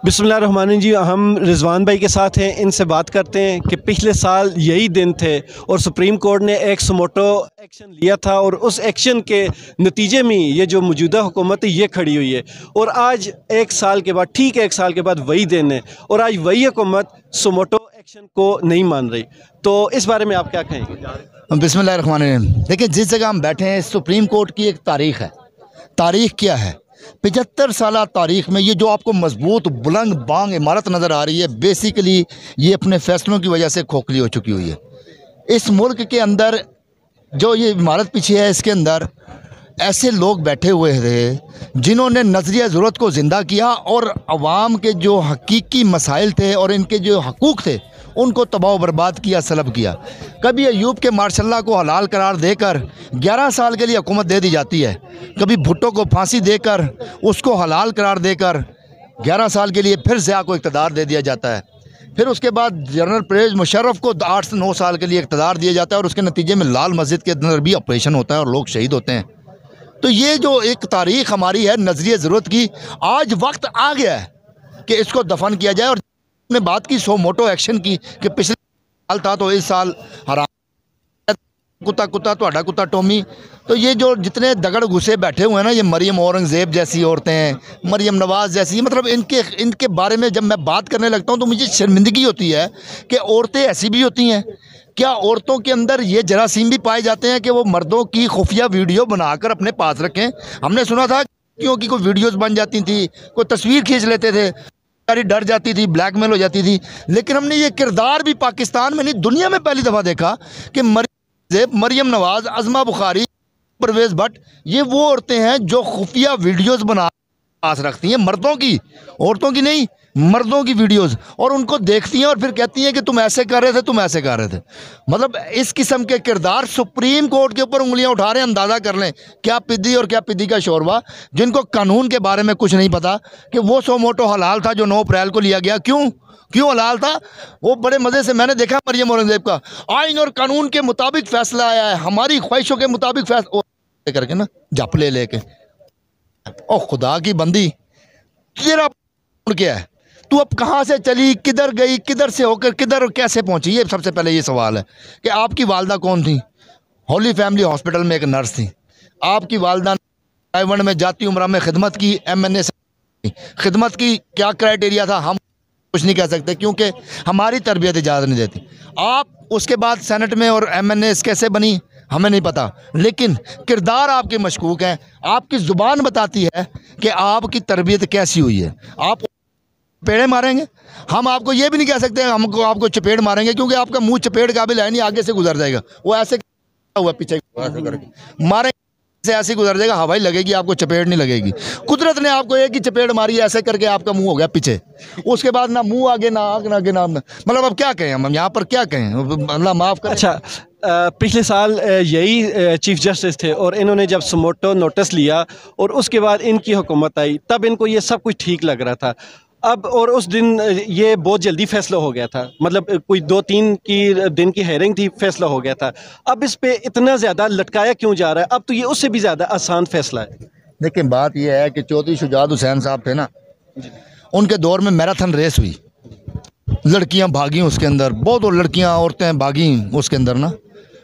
बिस्मिल्लाहिर्रहमानिर्रहीम जी, हम रिजवान भाई के साथ हैं। इनसे बात करते हैं कि पिछले साल यही दिन थे और सुप्रीम कोर्ट ने एक सुमोटो एक्शन लिया था और उस एक्शन के नतीजे में ये जो मौजूदा हुकूमत है ये खड़ी हुई है। और आज एक साल के बाद, ठीक है, एक साल के बाद वही दिन है और आज वही हुकूमत सुमोटो एक्शन को नहीं मान रही। तो इस बारे में आप क्या कहेंगे? बिस्मिल्लाहिर्रहमानिर्रहीम। देखिए, जिस जगह हम बैठे हैं सुप्रीम कोर्ट की एक तारीख है। तारीख क्या है? 75 साल तारीख में ये जो आपको मजबूत बुलंद बांग इमारत नज़र आ रही है, बेसिकली ये अपने फैसलों की वजह से खोखली हो चुकी हुई है। इस मुल्क के अंदर जो ये इमारत पीछे है, इसके अंदर ऐसे लोग बैठे हुए थे जिन्होंने नज़रिया ज़रूरत को ज़िंदा किया और अवाम के जो हकीकी मसाइल थे और इनके जो हकूक़ थे उनको तबाह बर्बाद किया, सलब किया। कभी अयूब के मार्शल्ला को हलाल करार देकर 11 साल के लिए हुकूमत दे दी जाती है, कभी भुट्टो को फांसी देकर उसको हलाल करार देकर 11 साल के लिए फिर ज़िया को इक़्तिदार दे दिया जाता है। फिर उसके बाद जनरल परवेज़ मुशर्रफ को 8 से 9 साल के लिए इक़्तिदार दिया जाता है और उसके नतीजे में लाल मस्जिद के अंदर भी ऑपरेशन होता है और लोग शहीद होते हैं। तो ये जो एक तारीख़ हमारी है नज़रिए ज़रूरत की, आज वक्त आ गया है कि इसको दफन किया जाए। और ने बात की सुमोटो एक्शन की कि पिछले साल था तो इस साल हराम कुत्ता कुत्ता तो कुत्ता टोमी। तो ये जो जितने दगड़ घुसे बैठे हुए हैं ना, ये मरियम औरंगज़ेब जैसी औरतें हैं, मरियम नवाज़ जैसी, मतलब इनके बारे में जब मैं बात करने लगता हूँ तो मुझे शर्मिंदगी होती है कि औरतें ऐसी भी होती हैं। क्या औरतों के अंदर ये जरासीम भी पाए जाते हैं कि वो मर्दों की खुफिया वीडियो बनाकर अपने पास रखें? हमने सुना था क्योंकि कोई वीडियोज़ बन जाती थी, कोई तस्वीर खींच लेते थे, डर जाती थी, ब्लैकमेल हो जाती थी। लेकिन हमने ये किरदार भी पाकिस्तान में नहीं दुनिया में पहली दफ़ा देखा कि मरियम नवाज़, अज़मा बुखारी, परवेज़ भट्ट, ये वो औरतें हैं जो खुफिया वीडियोज़ बना पास रखती हैं, मर्दों की, औरतों की नहीं, मर्दों की वीडियोस, और उनको देखती हैं और फिर कहती हैं कि तुम ऐसे कर रहे थे, तुम ऐसे कर रहे थे। मतलब इस किस्म के किरदार सुप्रीम कोर्ट के ऊपर उंगलियां उठा रहे हैं। अंदाज़ा कर लें क्या पिद्दी और क्या पिद्दी का शोरबा, जिनको कानून के बारे में कुछ नहीं पता कि वो सुमोटो हलाल था जो 9 अप्रैल को लिया गया। क्यों हलाल था? वो बड़े मज़े से मैंने देखा मरियम औरंगज़ेब का आइन और कानून के मुताबिक फ़ैसला आया है, हमारी ख्वाहिशों के मुताबिक फैसला करके ना जप लेके, ओ खुदा की बंदी, तेरा क्या है? तू अब कहाँ से चली, किधर गई, किधर से होकर किधर कैसे पहुंची? ये सबसे पहले ये सवाल है कि आपकी वालदा कौन थी? होली फैमिली हॉस्पिटल में एक नर्स थी। आपकी वालदा ने में जाती उम्र में खिदमत की, MNA खिदमत की। क्या क्राइटेरिया था हम कुछ नहीं कह सकते क्योंकि हमारी तरबियत इजाज़त नहीं देती। आप उसके बाद सेनेट में और MNA कैसे बनी हमें नहीं पता, लेकिन किरदार आपके मशकूक हैं। आपकी ज़ुबान बताती है कि आपकी तरबियत कैसी हुई है। आप चपेड़े मारेंगे, हम आपको ये भी नहीं कह सकते हमको आपको चपेड़ मारेंगे क्योंकि आपका मुंह चपेड़ काबिल है नहीं, आगे से गुजर जाएगा। वो ऐसे हुआ पीछे मारेंगे, से ऐसे गुजर जाएगा, हवाई लगेगी, आपको चपेड़ नहीं लगेगी। कुदरत ने आपको एक ही चपेड़ मारी, ऐसे करके आपका मुंह हो गया पीछे। उसके बाद ना मुंह आगे ना आगे ना आगे ना, मतलब अब क्या कहें हम यहाँ पर, क्या कहें, अल्लाह माफ़ करें। अच्छा, पिछले साल यही चीफ जस्टिस थे और इन्होंने जब सुमोटो नोटिस लिया और उसके बाद इनकी हुकूमत आई, तब इनको ये सब कुछ ठीक लग रहा था। अब और उस दिन ये बहुत जल्दी फैसला हो गया था, मतलब कोई 2-3 दिन की हेयरिंग थी, फैसला हो गया था। अब इस पे इतना ज़्यादा लटकाया क्यों जा रहा है? अब तो ये उससे भी ज़्यादा आसान फैसला है। देखिए, बात यह है कि चौधरी शुजात हुसैन साहब थे ना, उनके दौर में मैराथन रेस हुई, लड़कियां भागी उसके अंदर, बहुत और लड़कियां औरतें भागी उसके अंदर ना।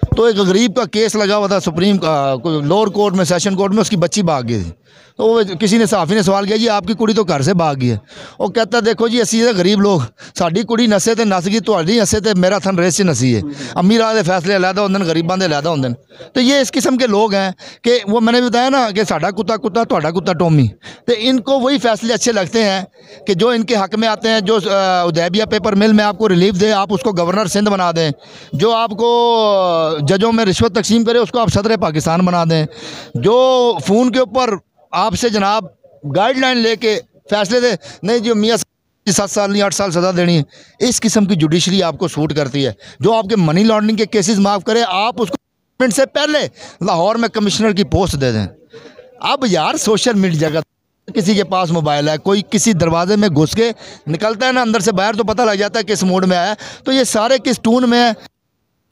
तो एक गरीब का केस लगा हुआ था सुप्रीम का, लोअर कोर्ट में, सेशन कोर्ट में, उसकी बच्ची भाग गई थी। तो वो किसी ने सहाफ़ी ने सवाल किया, जी आपकी कुड़ी तो घर से भाग गई है। वो कहता देखो जी, असी गरीब लोग, साड़ी कुड़ी नसे तो नस गई, तुहाड़ी नसे तो मैराथन रेस से नसी है। अमीरां दे फैसले अलहदा होंदे, गरीबां दे अलहदा होंदे। तो ये इस किस्म के लोग हैं कि वो मैंने बताया ना कि साडा कुत्ता कुत्ता तुहाडा कुत्ता टोमी। तो इनको वही फैसले अच्छे लगते हैं कि जो इनके हक में आते हैं। जो उदैबिया पेपर मिल में आपको रिलीफ दे, आप उसको गवर्नर सिंध बना दें। जो आपको जजों में रिश्वत तकसीम करे, उसको आप सदर पाकिस्तान बना दें। जो फ़ोन के ऊपर आपसे जनाब गाइडलाइन लेके फैसले दे, नहीं जो मियाँ 7 साल नहीं 8 साल सज़ा देनी है, इस किस्म की जुडिशरी आपको सूट करती है। जो आपके मनी लॉन्ड्रिंग के केसेस माफ़ करे, आप उसको से पहले लाहौर में कमिश्नर की पोस्ट दे दें। अब यार सोशल मीडिया का किसी के पास मोबाइल है, कोई किसी दरवाजे में घुस के निकलता है ना अंदर से बाहर, तो पता लग जाता है किस मूड में आया। तो ये सारे किस टून में है।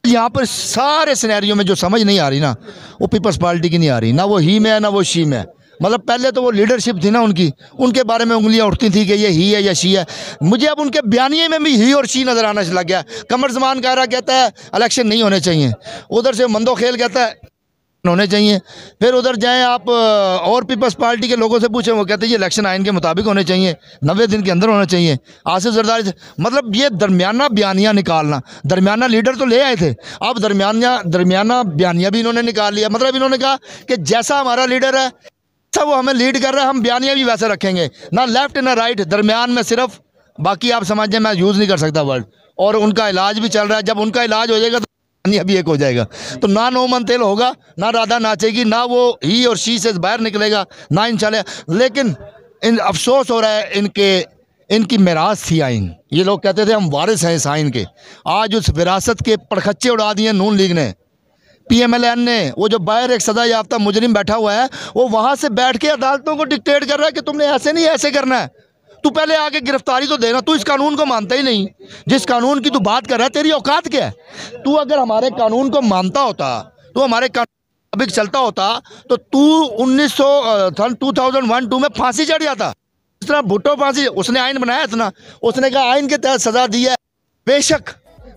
यहाँ पर सारे सिनेरियो में जो समझ नहीं आ रही ना, वो पीपल्स पार्टी की नहीं आ रही, ना वो ही में है ना वो शी में है। मतलब पहले तो वो लीडरशिप थी ना उनकी, उनके बारे में उंगलियां उठती थी कि ये ही है या शी है। मुझे अब उनके बयानिए में भी ही और शी नज़र आना लग गया। कमर ज़मान कह रहा कहता है इलेक्शन नहीं होने चाहिए, उधर से मंदो खेल कहता है होने चाहिए। फिर उधर जाएं आप और पीपल्स पार्टी के लोगों से पूछें, वो कहते हैं ये इलेक्शन आइन के मुताबिक होने चाहिए, 90 दिन के अंदर होना चाहिए। आसिफ जरदारी से मतलब ये दरमियाना बयानिया निकालना, दरमियाना लीडर तो ले आए थे, अब दरमियाना बयानिया भी इन्होंने निकाल लिया। मतलब इन्होंने कहा कि जैसा हमारा लीडर है सब वो हमें लीड कर रहा है, हम बयानिया भी वैसे रखेंगे, ना लेफ्ट ना राइट, दरमियान में सिर्फ। बाकी आप समझें, मैं यूज़ नहीं कर सकता वर्ड। और उनका इलाज भी चल रहा है, जब उनका इलाज हो जाएगा तो अभी एक हो जाएगा। तो ना नो मन तेल होगा, ना राधा नाचेगी, ना वो ही और शी से बाहर निकलेगा, ना इंशाल्लाह। लेकिन इन अफसोस हो रहा है, इनकी मिरास थी आइन। ये लोग कहते थे हम वारिस हैं इस आइन के। आज उस विरासत के पड़खच्चे उड़ा दिए नून लीग ने, PMLN ने। वो जो बाहर एक सजा याफ्ता मुजरिम बैठा हुआ है, वो वहाँ से बैठ के अदालतों को डिक्टेट कर रहा है कि तुमने ऐसे नहीं ऐसे करना है। तू पहले आके गिरफ्तारी तो देना। तू इस कानून को मानता ही नहीं, जिस कानून की तू बात कर रहा है, तेरी औकात क्या है? तू अगर हमारे कानून को मानता होता, तो हमारे कानून अभी चलता होता, तो तू 2001-2 में फांसी चढ़ जाता। इस तरह भुट्टो फांसी, उसने आइन बनाया इतना, उसने कहा आइन के तहत सजा दी है।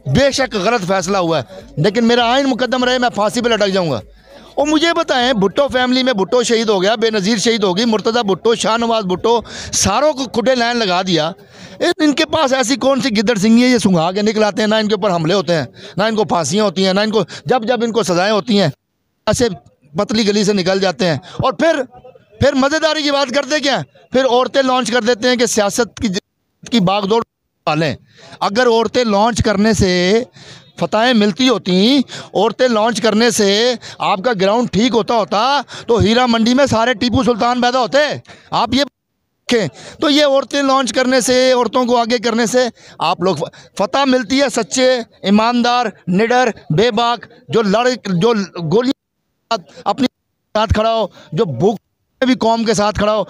बेशक गलत फैसला हुआ है, लेकिन मेरा आइन मुकद्दम रहे, मैं फांसी पे लटक जाऊंगा। और मुझे बताएं, भुट्टो फैमिली में भुट्टो शहीद हो गया, बेनज़ीर शहीद होगी, मुर्तज़ा भुट्टो, शाहनवाज भुट्टो, सारों को खुदे लाइन लगा दिया। इनके पास ऐसी कौन सी गिद्दड़ सिंगी है ये सुंघा के निकलाते हैं? ना इनके ऊपर हमले होते हैं, ना इनको फांसियाँ होती हैं, ना इनको जब इनको सजाएँ होती हैं ऐसे पतली गली से निकल जाते हैं। और फिर मज़ेदारी की बात करते क्या, फिर औरतें लॉन्च कर देते हैं कि सियासत की बागडोर पालें। अगर औरतें लॉन्च करने से फतहें मिलती होती, औरतें लॉन्च करने से आपका ग्राउंड ठीक होता तो हीरा मंडी में सारे टीपू सुल्तान पैदा होते। आप ये देखें, तो ये औरतें लॉन्च करने से, औरतों को आगे करने से आप लोग फतह मिलती है। सच्चे, ईमानदार, निडर, बेबाक, जो गोली अपनी साथ खड़ा हो, जो भूख में भी कौम के साथ खड़ा हो,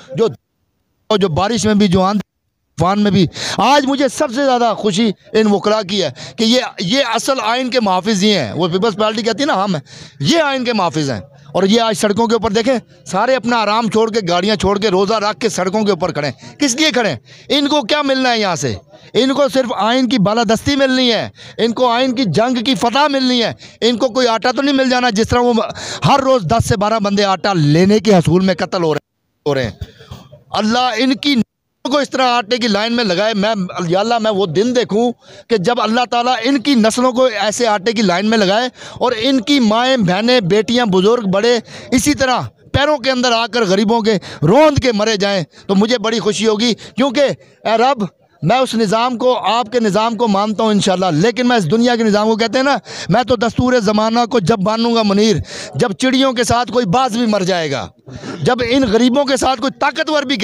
जो बारिश में भी, जो आंधी तूफान में भी। आज मुझे सबसे ज़्यादा खुशी इन वकला की है कि ये असल आइन के मुहाफिज ये हैं। वो पीपल्स पार्टी कहती है ना हम हैं, ये आइन के मुहाफिज हैं। और ये आज सड़कों के ऊपर देखें, सारे अपना आराम छोड़ के, गाड़ियाँ छोड़ के, रोज़ा रख के सड़कों के ऊपर खड़े। किस लिए खड़े? इनको क्या मिलना है यहाँ से? इनको सिर्फ आइन की बालादस्ती मिलनी है, इनको आइन की जंग की फतह मिलनी है। इनको कोई आटा तो नहीं मिल जाना जिस तरह वो हर रोज़ 10 से 12 बंदे आटा लेने के हसूल में कत्ल हो रहे हैं। अल्लाह इनकी को इस तरह आटे की लाइन में लगाए। या अल्लाह, मैं वो दिन देखूं कि जब अल्लाह ताला इनकी नस्लों को ऐसे आटे की लाइन में लगाए और इनकी माएँ, बहनें, बेटियां, बुजुर्ग, बड़े इसी तरह पैरों के अंदर आकर गरीबों के रोंद के मरे जाएं, तो मुझे बड़ी खुशी होगी। क्योंकि ए रब, मैं उस निज़ाम को, आपके निज़ाम को मानता हूँ इंशाल्लाह, लेकिन मैं इस दुनिया के निज़ाम को, कहते हैं ना, मैं तो दस्तूर ज़माना को जब मानूंगा मुनीर, जब चिड़ियों के साथ कोई बाज भी मर जाएगा, जब इन गरीबों के साथ कोई ताकतवर भी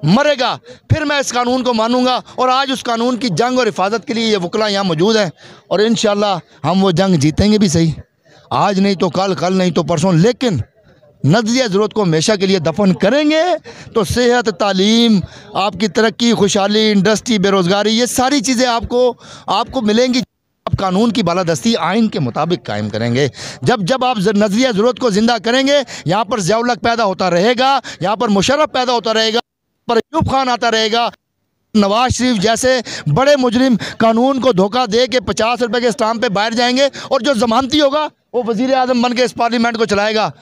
मरेगा, फिर मैं इस कानून को मानूंगा। और आज उस कानून की जंग और हिफाजत के लिए ये वकला यहाँ मौजूद हैं, और इंशाल्लाह हम वो जंग जीतेंगे भी सही, आज नहीं तो कल, कल नहीं तो परसों, लेकिन नज़रिया ज़रूरत को हमेशा के लिए दफन करेंगे तो सेहत, तालीम, आपकी तरक्की, खुशहाली, इंडस्ट्री, बेरोज़गारी, ये सारी चीज़ें आपको मिलेंगी। आप कानून की बालादस्ती आइन के मुताबिक कायम करेंगे। जब आप नज़रिया ज़रूरत को ज़िंदा करेंगे, यहाँ पर ज़ियाउल हक पैदा होता रहेगा, यहाँ पर मुशर्रफ पैदा होता रहेगा, पर अयूब खान आता रहेगा, नवाज शरीफ जैसे बड़े मुजरिम कानून को धोखा दे के 50 रुपए के स्टाम्प पे बाहर जाएंगे, और जो ज़मानती होगा वो वज़ीर आज़म बन के इस पार्लियामेंट को चलाएगा।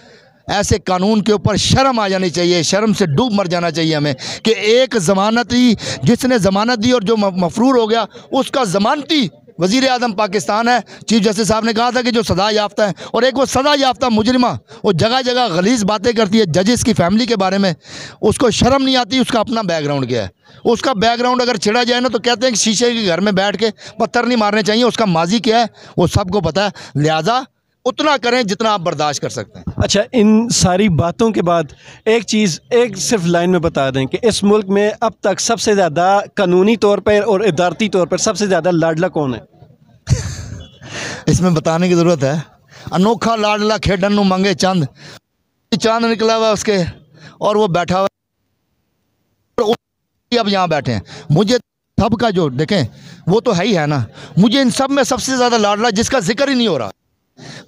ऐसे कानून के ऊपर शर्म आ जानी चाहिए, शर्म से डूब मर जाना चाहिए हमें कि एक ज़मानती, जिसने ज़मानत दी और जो मफरूर हो गया, उसका ज़मानती वज़ीर आज़म पाकिस्तान है। चीफ जस्टिस साहब ने कहा था कि जो सज़ा याफ्ता है, और एक वो सज़ा याफ्ता मुजरिमा, वो जगह जगह गलीज़ बातें करती है जजेस की फैमिली के बारे में, उसको शर्म नहीं आती। उसका अपना बैकग्राउंड क्या है, उसका बैकग्राउंड अगर छिड़ा जाए ना, तो कहते हैं कि शीशे के घर में बैठ के पत्थर नहीं मारने चाहिए। उसका माजी क्या है वो सबको पता है, लिहाजा उतना करें जितना आप बर्दाश्त कर सकते हैं। अच्छा, इन सारी बातों के बाद एक चीज़, एक सिर्फ लाइन में बता दें कि इस मुल्क में अब तक सबसे ज़्यादा कानूनी तौर पर और इदारती तौर पर सबसे ज़्यादा लाडला कौन है? इसमें बताने की ज़रूरत है? अनोखा लाडला खेडन नू मंगे चंद, चांद निकला हुआ उसके, और वो बैठा हुआ, अब यहाँ बैठे हैं। मुझे सब का जो देखें वो तो है ही है ना, मुझे इन सब में सबसे ज़्यादा लाडला जिसका जिक्र ही नहीं हो रहा।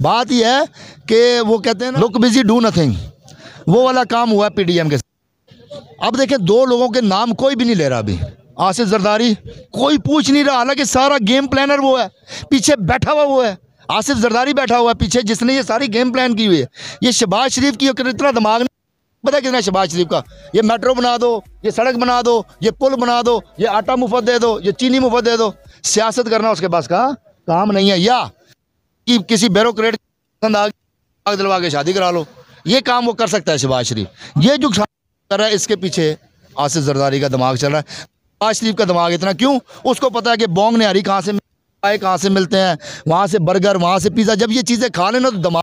बात यह है कि वो कहते हैं ना, लुक बिजी डू नथिंग। वो वाला काम हुआ PDM के साथ। अब देखें, 2 लोगों के नाम कोई भी नहीं ले रहा अभी। आसिफ जरदारी कोई पूछ नहीं रहा, हालांकि सारा गेम प्लानर वो है, पीछे बैठा हुआ वो है। आसिफ जरदारी बैठा हुआ है पीछे, जिसने ये सारी गेम प्लान की हुई है। ये शहबाज शरीफ की इतना दिमाग नहीं पता कितना शहबाज शरीफ का, ये मेट्रो बना दो, ये सड़क बना दो, ये पुल बना दो, ये आटा मुफ्त दे दो, ये चीनी मुफ्त दे दो। सियासत करना उसके पास का काम नहीं है, या कि किसी ब्यूरोक्रेट आग दिलवा के शादी करा लो, ये काम वो कर सकता है शहबाज शरीफ। ये जो कर रहा है इसके पीछे आसिफ जरदारी का दिमाग चल रहा है। शहबाज शरीफ का दिमाग इतना क्यों, उसको पता है कि बोंग निहारी कहाँ से मिलते हैं, वहाँ से बर्गर, वहाँ से पिज़्ज़ा। जब ये चीज़ें खा लेना तो दिमाग,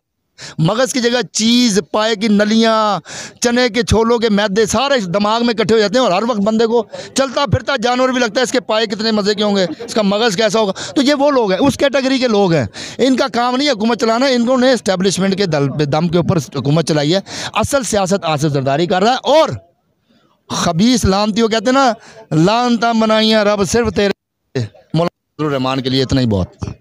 मगज़ की जगह चीज़, पाए की नलियाँ, चने के छोलों के मैदे सारे दिमाग में इकट्ठे हो जाते हैं, और हर वक्त बंदे को चलता फिरता जानवर भी लगता है इसके पाए कितने मज़े के होंगे, इसका मगज़ कैसा होगा। तो ये वो लोग हैं, उस कैटेगरी के लोग हैं। इनका काम नहीं है हुकूमत चलाना, इन्होंने इस्टेब्लिशमेंट के दम के ऊपर हुकूमत चलाई है। असल सियासत आसिफ जरदारी कर रहा है। और खबीस लानतियों कहते हैं ना, लानता बनाइयाँ रब सिर्फ तेरे, मौलाना रहमान के लिए इतना ही बहुत।